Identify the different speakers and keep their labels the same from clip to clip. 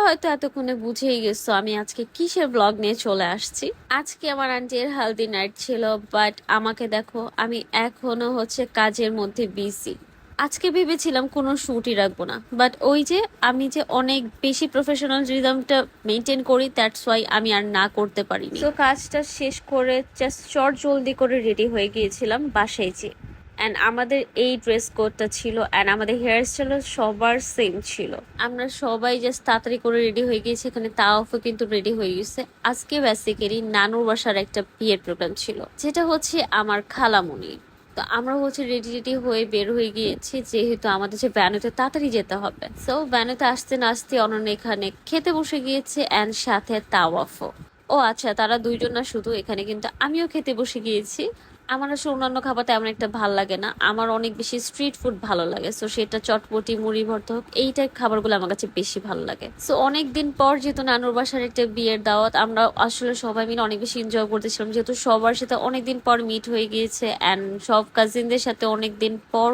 Speaker 1: হয়তো এতক্ষণে বুঝেই গেছো আমি আজকে কিসের ব্লগ নিয়ে চলে আসছি। আজকে আমার আন্টির হালদি নাইট ছিল, বাট আমাকে দেখো আমি এখনো কাজের মধ্যে বিজি। আজকে ভেবেছিলাম কোনো শুটই রাখবো না, বাট ওই যে আমি যে অনেক বেশি প্রফেশনাল রিদমটা মেনটেন করি, দ্যাটস ওয়াই আমি আর না করতে পারিনি। তো কাজটা শেষ করে জাস্ট চট জলদি করে রেডি হয়ে গিয়েছিলাম বাসায় যে। অ্যান্ড আমাদের এই ড্রেস কোডটা ছিল, অ্যান্ড আমাদের হেয়ার স্টাইল সবার সেম ছিল। আমরা সবাই জাস্ট তাড়াতাড়ি করে রেডি হয়ে গিয়েছি, এখানে তাওয়াফও কিন্তু রেডি হয়ে গেছে। আজকে বেসিক্যালি নানুর বাসার একটা বিয়ের প্রোগ্রাম ছিল, যেটা আমার খালামণি। তো আমরা রেডি রেডি হয়ে বের হয়ে গিয়েছি, যেহেতু আমাদের যে ভ্যানুতে তাড়াতাড়ি যেতে হবে। সো ভ্যানুতে আসতে না আসতে অনন্য এখানে খেতে বসে গিয়েছে, অ্যান্ড সাথে তাওয়াফও। ও আচ্ছা, তারা দুইজন না শুধু, এখানে কিন্তু আমিও খেতে বসে গিয়েছি। আমার আসলে অন্যান্য খাবার তেমন একটা ভাল লাগে না, আমার অনেক বেশি স্ট্রিট ফুড ভালো লাগে। সো সেটা চটপটি মুড়ি ভর্তা হোক, এই টাইপ খাবারগুলো আমার কাছে বেশি ভালো লাগে। সো অনেকদিন পর যেহেতু নানুর বাসার একটা বিয়ের দাওয়াত, আমরা আসলে সবাই মিলে অনেক বেশি এনজয় করতেছিলাম, যেহেতু সবার সাথে অনেকদিন পর মিট হয়ে গিয়েছে, অ্যান্ড সব কাজিনদের সাথে অনেকদিন পর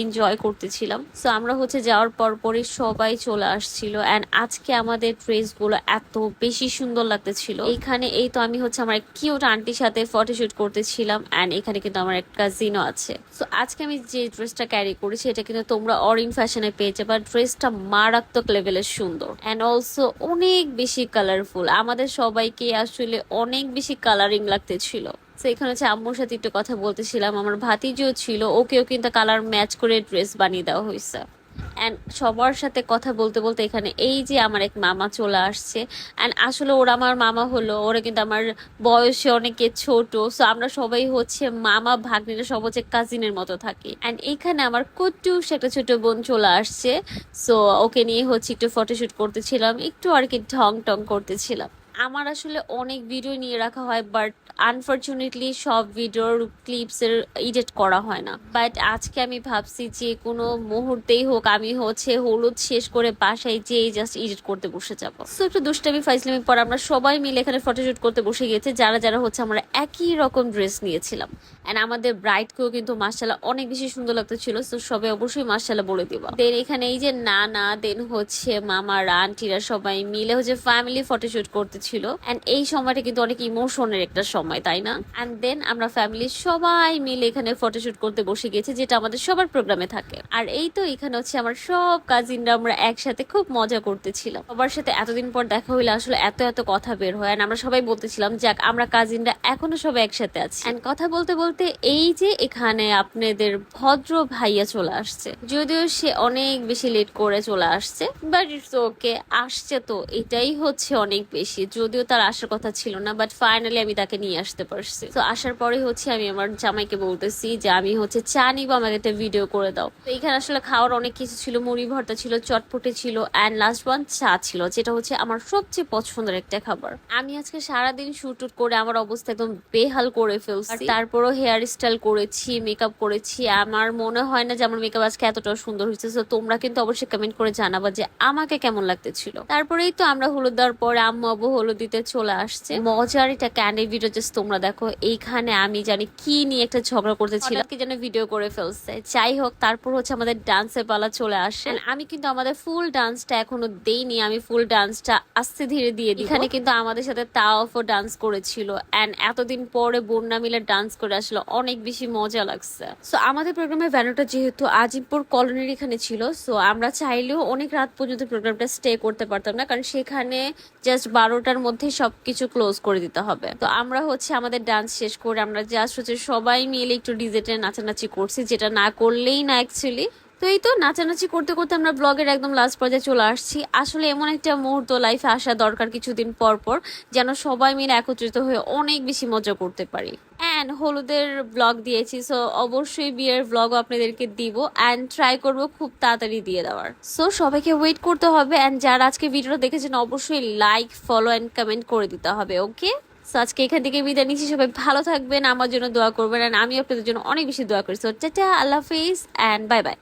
Speaker 1: এনজয় করতেছিলাম। সো আমরা যাওয়ার পর পরই সবাই চলে আসছিল, অ্যান্ড আজকে আমাদের ড্রেস গুলো এত বেশি সুন্দর লাগতেছিল। এইখানে এই তো আমি আমার কিউট আন্টির সাথে ফটোশুট করতেছিলাম, অ্যান্ড এখানে কিন্তু আমার একটা কাজিনও আছে। সো আজকে আমি যে ড্রেসটা ক্যারি করেছি এটা কিন্তু তোমরা অরিন ফ্যাশনে পেয়ে যাবে। ড্রেসটা মারাত্মক লেভেলের সুন্দর, অ্যান্ড অলসো অনেক বেশি কালারফুল। আমাদের সবাইকে আসলে অনেক বেশি কালারিং লাগতেছিল। তো এখানে আম্মুর সাথে একটু কথা বলতেছিলাম, আমার ভাতিজিও ছিল, ওকেও কিন্তু কালার ম্যাচ করে ড্রেস বানিয়ে দেওয়া হয়েছে। অ্যান্ড সবার সাথে কথা বলতে বলতে এখানে এই যে আমার এক মামা চলে আসছে। অ্যান্ড আসলে ওরা আমার মামা হলো, ওরা কিন্তু আমার বয়সে অনেকে ছোট। সো আমরা সবাই মামা ভাগ্নিরা সব কাজিনের মতো থাকি। অ্যান্ড এখানে আমার কুট্টুস একটা ছোট বোন চলে আসছে। সো ওকে নিয়ে একটু ফটোশুট করতেছিলাম, একটু আর কি ঢং টং করতেছিলাম। আমার আসলে অনেক ভিডিও নিয়ে রাখা হয়, বাট আনফর্চুনেটলি সব ভিডিওর ক্লিপস এর এডিট করা হয় না। বাট আজকে আমি ভাবছি যে কোনো মুহূর্তেই হোক আমি হলুদ শেষ করে বাসায় যেয়ে জাস্ট এডিট করতে বসে যাব। সো একটু দুষ্টামি ফাইজলামি পর আমরা সবাই মিলে এখানে ফটোশুট করতে বসে গিয়েছে, যারা যারা আমরা একই রকম ড্রেস নিয়েছিলাম। অ্যান্ড আমাদের ব্রাইডকেও কিন্তু মাশাআল্লাহ অনেক বেশি সুন্দর লাগতেছিল। সো সবাই অবশ্যই মাশাআল্লাহ বলে দিব। দেন এখানে এই যে নানা, দেন মামারা, আন্টিরা সবাই মিলে ফ্যামিলি ফটোশুট করতেছিল। অ্যান্ড এই সময়টা কিন্তু অনেক ইমোশনের একটা সময়, তাই না? অ্যান্ড দেন আমরা ফ্যামিলি সবাই মিলে এখানে ফটোশুট করতে বসে গেছি, যেটা আমাদের সবার প্রোগ্রামে থাকে। আর এই তো এখানে আমার সব কাজিনরা আমরা একসাথে খুব মজা করতেছিলাম। সবার সাথে এতদিন পর দেখা হইলে আসলে এত এত কথা বের হয়। আমরা সবাই বলতেছিলাম যাক আমরা কাজিনরা এখনো সবাই একসাথে আছি। অ্যান্ড কথা বলতে বলতে এই যে এখানে আপনাদের ভদ্র ভাইয়া চলে আসছে, যদিও সে অনেক বেশি লেট করে চলে আসছে, বাট ইটস ওকে, আসছে তো এটাই অনেক বেশি। যদিও তার আসার কথা ছিল না, বাট ফাইনালি আমি তাকে নিয়ে আসতে পারছি। তো আসার পরে আমি আমার জামাইকে বলতেছি যে আমি চা নিবো, আমাকে একটা ভিডিও করে দাও। তো এখানে আসলে খাওয়ার অনেক কিছু ছিল, মুড়ি ভর্তা ছিল, চটপটে ছিল, অ্যান্ড লাস্ট ওয়ান চা ছিল, যেটা আমার সবচেয়ে পছন্দের একটা খাবার। আমি আজকে সারাদিন শুট করে আমার অবস্থা একদম বেহাল করে ফেলছি। তারপরও হেয়ার স্টাইল করেছি, মেকআপ করেছি। আমার মনে হয় না যে আমার মেকআপ আজকে এতটা সুন্দর হয়েছে। তো তোমরা কিন্তু অবশ্যই কমেন্ট করে জানাবা যে আমাকে কেমন লাগতেছিল। তারপরেই তো আমরা হলুদ দেওয়ার পরে আম্মু আব্বু হলুদ দিতে চলে আসছে। মজার এটা ক্যান্ডি ভিডিও জাস্ট তোমরা দেখো। এইখানে আমি জানি কি নিয়ে একটা ঝগড়া করতেছিলাম, কি যেন ভিডিও করে ফেলছে। যাই হোক, তারপর আমাদের ডান্সের পালা চলে আসে। আমি কিন্তু আমাদের ফুল ডান্সটা এখনো দেইনি, আমি ফুল ডান্সটা আস্তে ধীরে দিয়ে দিই। এখানে কিন্তু আমাদের সাথে তাওয়াফও ডান্স করেছিল, এন্ড এতদিন পরে বন্যা মিলে ডান্স করে আসলে অনেক বেশি মজা লাগছে। সো আমাদের প্রোগ্রামের ভ্যানুটা যেহেতু আজিমপুর কলোনির এখানে ছিল, সো আমরা চাইলেও অনেক রাত পর্যন্ত প্রোগ্রামটা স্টে করতে পারতাম না, কারণ সেখানে জাস্ট 12টার মধ্যে সবকিছু ক্লোজ করে দিতে হবে। তো আমরা আমাদের ডান্স শেষ করে আমরা জাস্ট সবাই মিলে একটু ডিজেটে নাচানাচি করছি, যেটা না করলেই না অ্যাকচুয়ালি। তো এই তো নাচানাচি করতে করতে আমরা ব্লগের একদম লাস্ট পর্যায়ে চলে আসছি। আসলে এমন একটা মুহূর্ত লাইফে আসা দরকার কিছুদিন পর পর, যেন সবাই মিলে একত্রিত হয়ে অনেক বেশি মজা করতে পারি। অ্যান্ড হলুদের ব্লগ দিয়েছি, সো অবশ্যই বিয়ের ব্লগও আপনাদেরকে দিব, অ্যান্ড ট্রাই করব খুব তাড়াতাড়ি দিয়ে দেওয়ার। সো সবাইকে ওয়েট করতে হবে, অ্যান্ড যারা আজকে ভিডিওটা দেখেছেন অবশ্যই লাইক, ফলো অ্যান্ড কমেন্ট করে দিতে হবে। ওকে, সো আজকে এখান থেকে বিদায় নিচ্ছি। সবাই ভালো থাকবেন, আমার জন্য দোয়া করবেন, অ্যান্ড আমি আপনাদের জন্য অনেক বেশি দোয়া করি। So tata, Allah Hafiz, and bye bye.